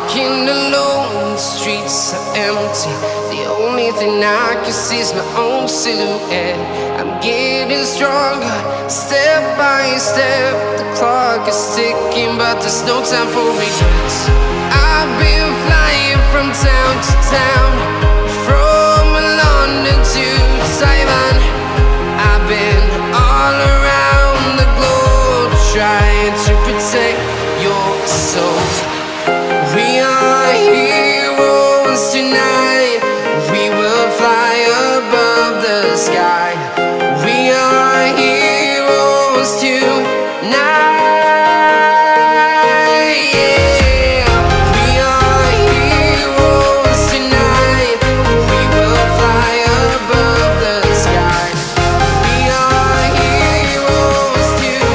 walking alone, the streets are empty. The only thing I can see is my own silhouette. I'm getting stronger, step by step. The clock is ticking, but there's no time for regrets. I've been flying from town to town, from London to Taiwan. I've been all around the globe, trying to protect your soul. We are heroes tonight. We will fly above the sky. We are heroes tonight. Yeah. We are heroes tonight. We will fly above the sky. We are heroes tonight.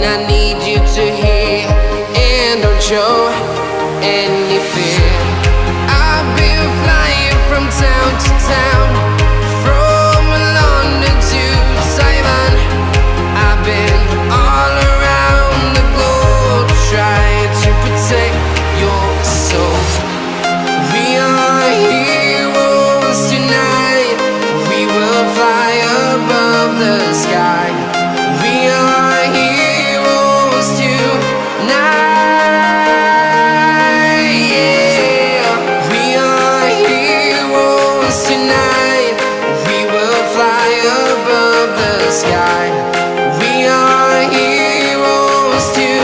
I need you to hear and don't show any fear. I've been flying from town to town, from London to Taiwan. I've been all around the globe, trying to protect your soul. We are heroes tonight. We will fly above the sky. We are heroes tonight. Yeah. We are heroes tonight. We will fly above the sky. We are heroes tonight.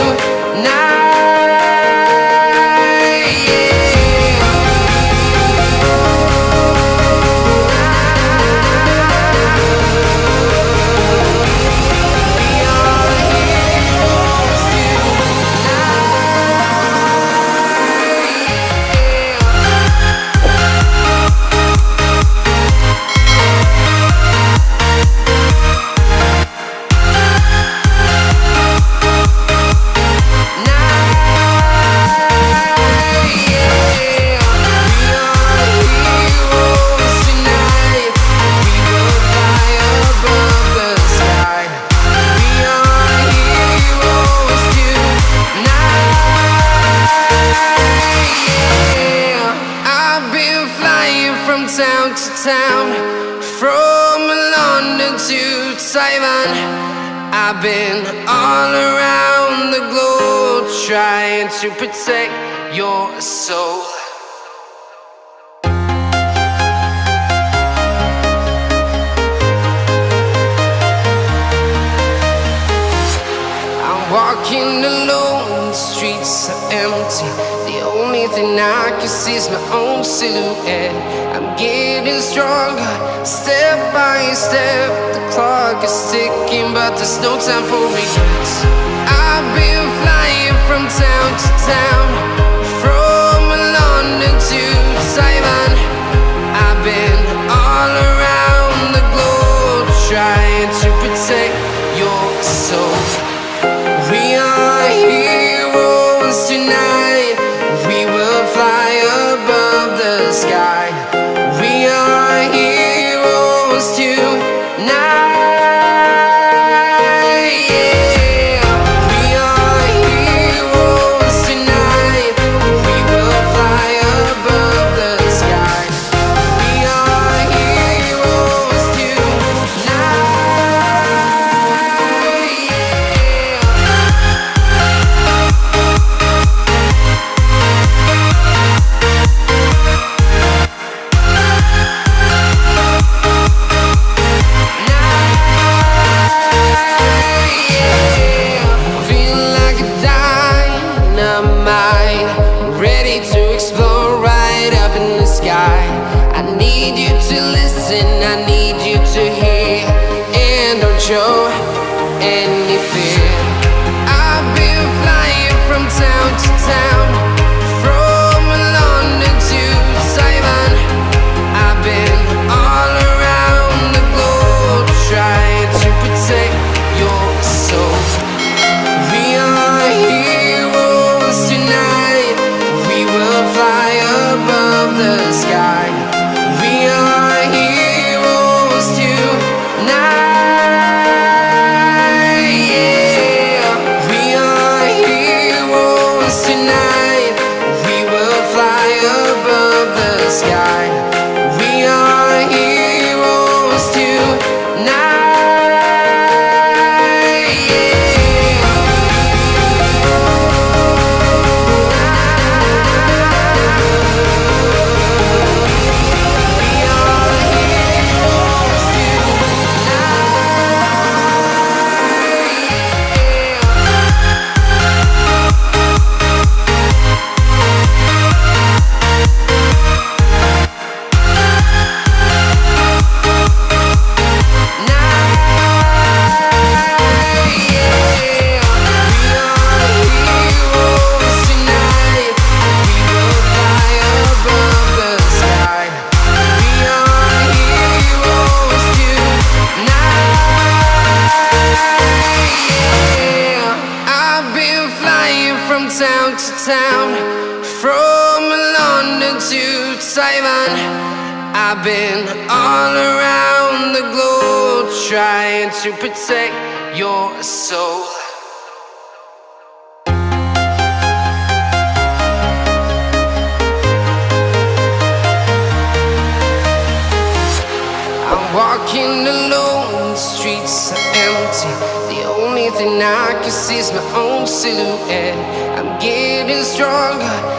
Town to town, from London to Taiwan. I've been all around the globe, trying to protect your soul. I'm walking alone, the streets are empty. The only thing I can see is my own silhouette. I'm getting stronger, step by step. The clock is ticking, but there's no time for regrets. I've been flying from town to town, from London to Taiwan. I've been all around the globe, trying to protect your soul. We are heroes tonight. We will fly above the sky. We are heroes tonight. Yeah. We are heroes tonight. We will fly above the sky. We are heroes tonight. I need you to listen, I need you to hear, and don't show any fear. I've been flying from town to town, from London to town to town, from London to Taiwan. I've been all around the globe trying to protect your soul. I'm walking alone, the streets are empty. The only thing I can see is my own silhouette. I'm getting stronger.